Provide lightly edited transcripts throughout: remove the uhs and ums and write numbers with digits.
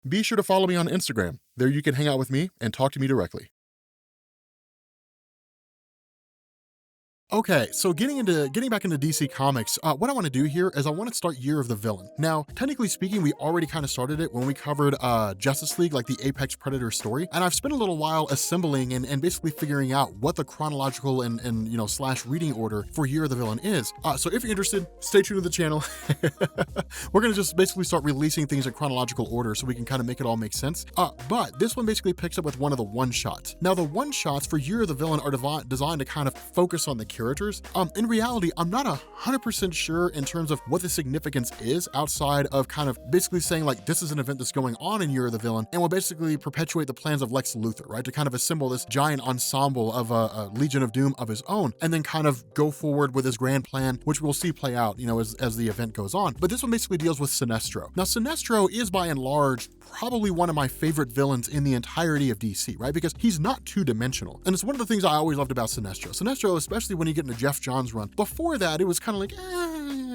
be sure to follow me on Instagram. There you can hang out with me and talk to me directly. Okay, so getting back into DC Comics, what I want to do here is I want to start Year of the Villain. Now, technically speaking, we already kind of started it when we covered Justice League, like the Apex Predator story, and I've spent a little while assembling and basically figuring out what the chronological and slash reading order for Year of the Villain is. So if you're interested, stay tuned to the channel. We're gonna just basically start releasing things in chronological order so we can kind of make it all make sense. But this one basically picks up with one of the one-shots. Now, the one-shots for Year of the Villain are designed to kind of focus on the characters. In reality, I'm not 100% sure in terms of what the significance is outside of kind of basically saying like this is an event that's going on in Year of the Villain and will basically perpetuate the plans of Lex Luthor, right? To kind of assemble this giant ensemble of a Legion of Doom of his own and then kind of go forward with his grand plan, which we'll see play out, as the event goes on. But this one basically deals with Sinestro. Now, Sinestro is by and large probably one of my favorite villains in the entirety of DC, right? Because he's not two-dimensional. And it's one of the things I always loved about Sinestro. Sinestro, especially when you get into Jeff Johns' run. Before that, it was kind of like,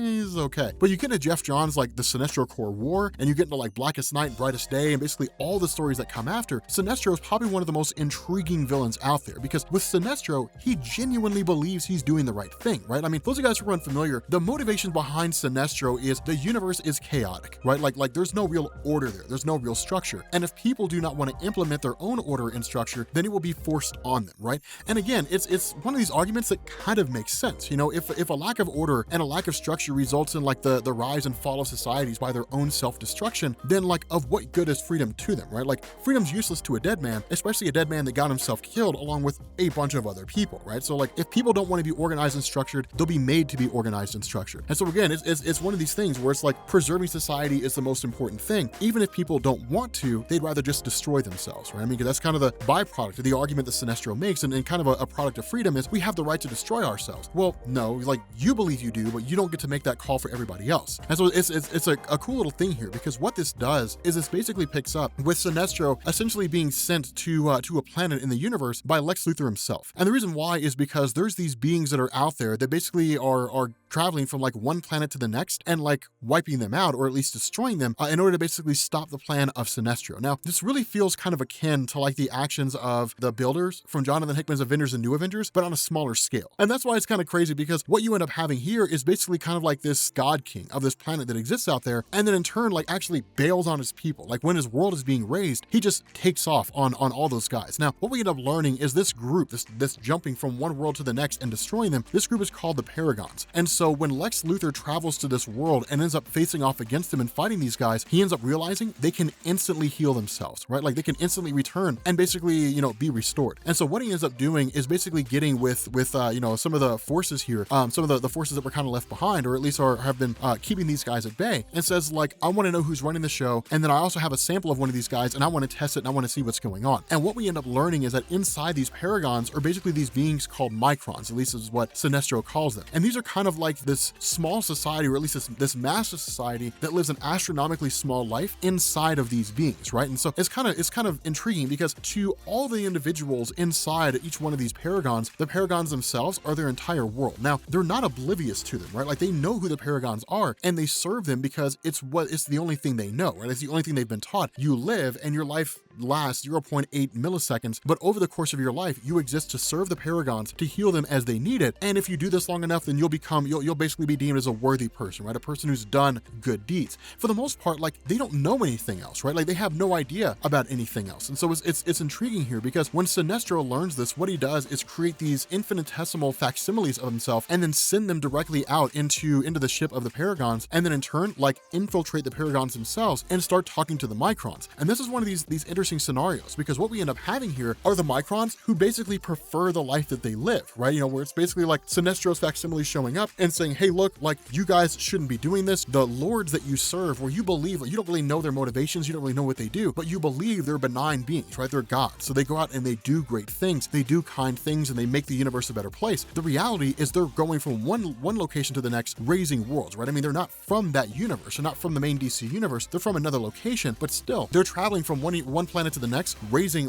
he's okay. But you get into Jeff Johns, like the Sinestro Corps War, and you get into like Blackest Night, Brightest Day, and basically all the stories that come after, Sinestro is probably one of the most intriguing villains out there because with Sinestro, he genuinely believes he's doing the right thing, right? I mean, those of you guys who are unfamiliar, the motivation behind Sinestro is the universe is chaotic, right? Like there's no real order there. There's no real structure. And if people do not want to implement their own order and structure, then it will be forced on them, right? And again, it's one of these arguments that kind of makes sense. If a lack of order and a lack of structure results in like the rise and fall of societies by their own self-destruction, then like of what good is freedom to them, right? Like freedom's useless to a dead man, especially a dead man that got himself killed along with a bunch of other people, right? So like if people don't want to be organized and structured, they'll be made to be organized and structured. And so again, it's one of these things where it's like preserving society is the most important thing. Even if people don't want to, they'd rather just destroy themselves, right? I mean, because that's kind of the byproduct of the argument that Sinestro makes and kind of a product of freedom is we have the right to destroy ourselves. Well, no, like you believe you do, but you don't get to make that call for everybody else. And so it's a cool little thing here because what this does is this basically picks up with Sinestro essentially being sent to a planet in the universe by Lex Luthor himself. And the reason why is because there's these beings that are out there that basically are traveling from like one planet to the next and like wiping them out or at least destroying them in order to basically stop the plan of Sinestro. Now, this really feels kind of akin to like the actions of the Builders from Jonathan Hickman's Avengers and New Avengers, but on a smaller scale. And that's why it's kind of crazy because what you end up having here is basically kind of like this god king of this planet that exists out there and then in turn like actually bails on his people. Like when his world is being raised, he just takes off on all those guys. Now, what we end up learning is this group, this jumping from one world to the next and destroying them, this group is called the Paragons. And so when Lex Luthor travels to this world and ends up facing off against them and fighting these guys, he ends up realizing they can instantly heal themselves, right? Like they can instantly return and basically, be restored. And so what he ends up doing is basically getting with some of the forces here, some of the forces that were kind of left behind, or at least have been keeping these guys at bay, and says like, I want to know who's running the show. And then I also have a sample of one of these guys and I want to test it and I want to see what's going on. And what we end up learning is that inside these Paragons are basically these beings called microns, at least is what Sinestro calls them. And these are kind of like this small society, or at least this massive society that lives an astronomically small life inside of these beings, right? And so it's kind of intriguing because to all the individuals inside each one of these Paragons, the Paragons themselves are their entire world. Now, they're not oblivious to them, right? Like they know who the Paragons are and they serve them because it's the only thing they know, right? It's the only thing they've been taught. You live and your life lasts 0.8 milliseconds, but over the course of your life, you exist to serve the Paragons, to heal them as they need it. And if you do this long enough, then you'll basically be deemed as a worthy person, right? A person who's done good deeds. For the most part, like they don't know anything else, right? Like they have no idea about anything else. And so it's intriguing here because when Sinestro learns this, what he does is create these infinitesimal facsimiles of himself and then send them directly out into the ship of the Paragons, and then in turn, like infiltrate the Paragons themselves and start talking to the microns. And this is one of these interesting scenarios because what we end up having here are the microns who basically prefer the life that they live, right? Where it's basically like Sinestro's facsimile showing up and saying, hey, look, like you guys shouldn't be doing this. The lords that you serve, where you believe, like, you don't really know their motivations, you don't really know what they do, but you believe they're benign beings, right? They're gods. So they go out and they do great things, they do kind things, and they make the universe a better place. The reality is they're going from one location to the next, raising worlds, right? I mean, they're not from that universe, they're not from the main DC universe, they're from another location, but still, they're traveling from one planet to the next, raising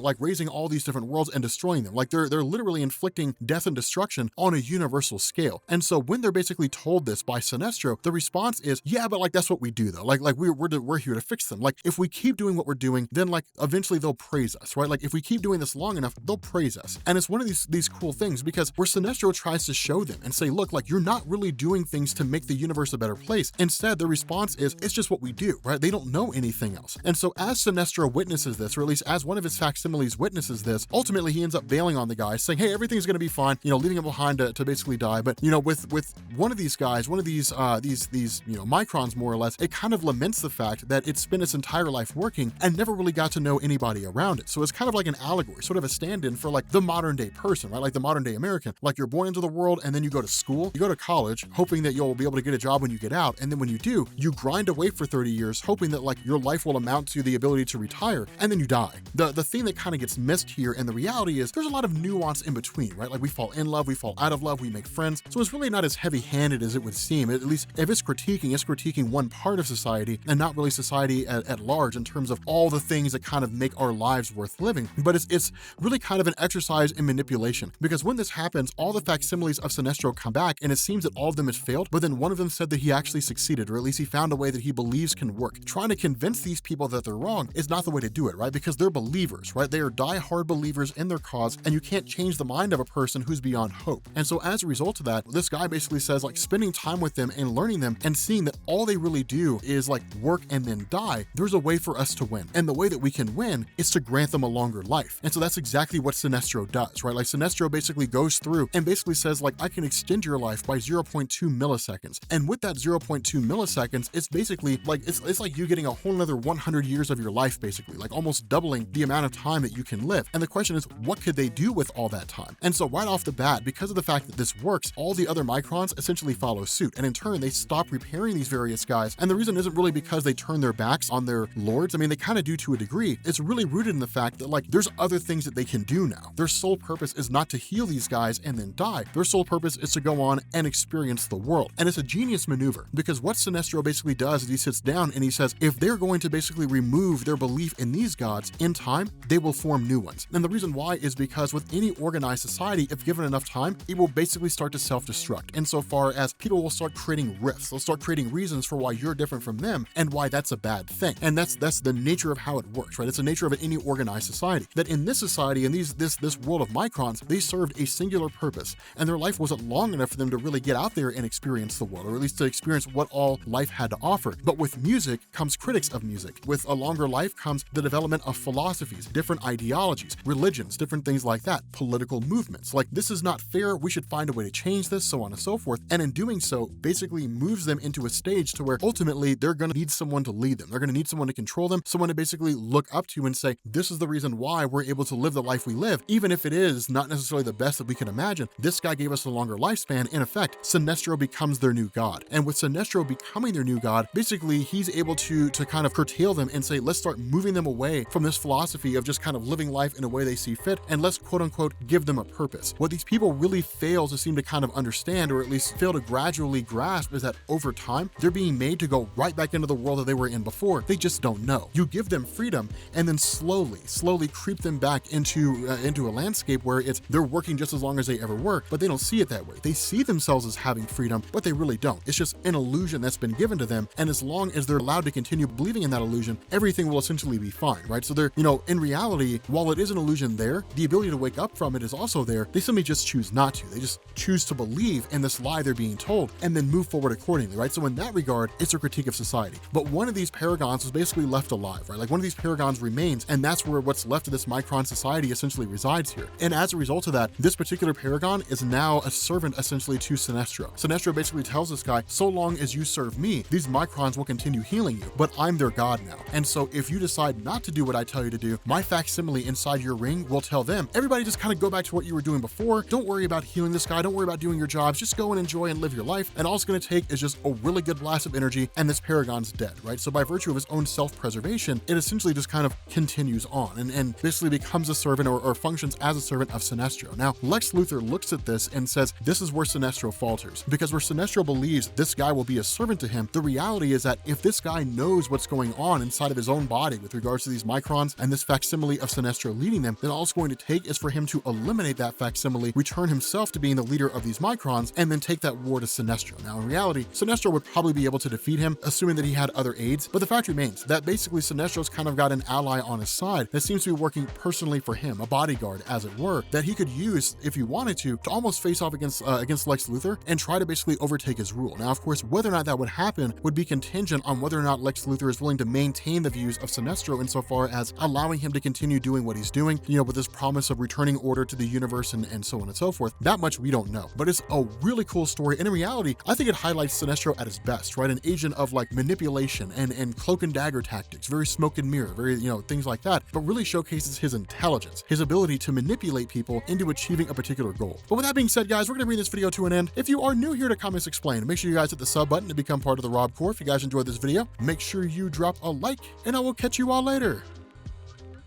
all these different worlds and destroying them. Like they're literally inflicting death and destruction on a universal scale. And so when they're basically told this by Sinestro, the response is, yeah, but like that's what we do though. Like we're here to fix them. Like if we keep doing what we're doing, then like eventually they'll praise us, right? Like if we keep doing this long enough, they'll praise us. And it's one of these cool things, because where Sinestro tries to show them and say, look, like you're not really doing things to make the universe a better place. Instead, their response is, it's just what we do, right? They don't know anything else. And so as Sinestro witnesses this, or at least as one of his facsimiles witnesses this, ultimately he ends up bailing on the guy, saying, hey, everything's going to be fine, leaving him behind to basically die. But with one of these guys, one of these microns, more or less, it kind of laments the fact that it spent its entire life working and never really got to know anybody around it. So it's kind of like an allegory, sort of a stand-in for like the modern day person, right? Like the modern day American. Like you're born into the world and then you go to school, you go to college, hoping that you'll be able to get a job when you get out. And then when you do, you grind away for 30 years, hoping that like your life will amount to the ability to retire, and then you die. The thing that kind of gets missed here, and the reality is there's a lot of nuance in between, right? Like we fall in love, we fall out of love, we make friends. So it's really not as heavy-handed as it would seem. At least if it's critiquing one part of society and not really society at large in terms of all the things that kind of make our lives worth living. But it's really kind of an exercise in manipulation, because when this happens, all the facsimiles of Sinestro come back and it seems that all of them had failed, but then one of them said that he actually succeeded, or at least he found a way that he believes can work. Trying to convince these people that they're wrong is not the way to do it, right? Because they're believers, right? They are die-hard believers in their cause, and you can't change the mind of a person who's beyond hope. And so as a result of that, this guy basically says, like, spending time with them and learning them and seeing that all they really do is like work and then die, there's a way for us to win. And the way that we can win is to grant them a longer life. And so that's exactly what Sinestro does, right? Like Sinestro basically goes through and basically says, like, I can extend your life by 0.2 milliseconds. And with that 0.2 milliseconds, it's basically like, it's like you getting a whole another 100 years of your life, basically, like almost doubling the amount of time that you can live. And the question is, what could they do with all that time? And so right off the bat, because of the fact that this works, all the other microns essentially follow suit. And in turn, they stop repairing these various guys. And the reason isn't really because they turn their backs on their lords. I mean, they kind of do to a degree. It's really rooted in the fact that, like, there's other things that they can do now. Their sole purpose is not to heal these guys and then die. Their sole purpose is to go on and experience the world. And it's a genius maneuver, because what Sinestro basically does is he sits down and he says, if they're going to basically remove their belief in these gods, in time, they will form new ones. And the reason why is because with any organized society, if given enough time, it will basically start to self-destruct. Insofar as people will start creating rifts, they'll start creating reasons for why you're different from them and why that's a bad thing. And that's the nature of how it works, right? It's the nature of any organized society. That in this society, in this world of microns, they served a singular purpose, and their life wasn't long enough for them to really get out there and experience the world, or at least to experience what all life had to offer. But with music comes critics of music. With a longer life comes the development of philosophies, different ideologies, religions, different things like that, political movements. Like, this is not fair, we should find a way to change this, so on and so forth. And in doing so, basically moves them into a stage to where ultimately they're going to need someone to lead them. They're going to need someone to control them, someone to basically look up to and say, this is the reason why we're able to live the life we live, even if it is not necessarily the best that we can imagine. This guy gave us a longer lifespan. In effect, Sinestro becomes their new god. And with Sinestro becoming their new god, basically he's able to kind of curtail them and say, let's start moving them away from this philosophy of just kind of living life in a way they see fit, and let's quote unquote give them a purpose. What these people really fail to seem to kind of understand, or at least fail to gradually grasp, is that over time, they're being made to go right back into the world that they were in before. They just don't know. You give them freedom and then slowly creep them back into a landscape where they're working just as long as they ever were, but they don't see it that way. They see themselves as having freedom, but they really don't. It's just an illusion that's been given to them, and as long as they're allowed to continue believing in that illusion, everything will essentially be fine, right? So they're, in reality, while it is an illusion there, the ability to wake up from it is also there. They simply just choose not to. They just choose to believe in this lie they're being told and then move forward accordingly, right? So in that regard, it's a critique of society. But one of these paragons was basically left alive, right? Like, one of these paragons remains, and that's where what's left of this micron society essentially resides here. And as a result of that, this particular paragon is now a servant essentially to Sinestro. Sinestro basically tells this guy, so long as you serve me, these microns will continue healing you, but I'm their god now. And so if you decide not to do what I tell you to do, my facsimile inside your ring will tell them, everybody just kind of go back to what you were doing before. Don't worry about healing this guy. Don't worry about doing your jobs. Just go and enjoy and live your life. And all it's going to take is just a really good blast of energy, and this paragon's dead, right? So by virtue of his own self-preservation, it essentially just kind of continues on and basically becomes a servant or functions as a servant of Sinestro. Now, Lex Luthor looks at this and says, this is where Sinestro falters, because where Sinestro believes this guy will be a servant to him, the reality is that if this guy knows what's going on inside of his own body with regards to these microns, and this facsimile of Sinestro leading them, then all it's going to take is for him to eliminate that facsimile, return himself to being the leader of these microns, and then take that war to Sinestro. Now, in reality, Sinestro would probably be able to defeat him, assuming that he had other aides, but the fact remains that basically Sinestro's kind of got an ally on his side that seems to be working personally for him, a bodyguard, as it were, that he could use, if he wanted to almost face off against Lex Luthor and try to basically overtake his rule. Now, of course, whether or not that would happen would be contingent on whether or not Lex Luthor is willing to maintain the views of Sinestro insofar as allowing him to continue doing what he's doing, you know, with this promise of returning order to the universe and so on and so forth. That much we don't know, but it's a really cool story. And in reality, I think it highlights Sinestro at his best, right? An agent of like manipulation and cloak and dagger tactics, very smoke and mirror, very, you know, things like that, but really showcases his intelligence, his ability to manipulate people into achieving a particular goal. But with that being said, guys, we're going to bring this video to an end. If you are new here to Comics Explained, make sure you guys hit the sub button to become part of the Rob Corps. If you guys enjoyed this video, make sure you drop a like, and I will catch you all later.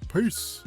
Peace.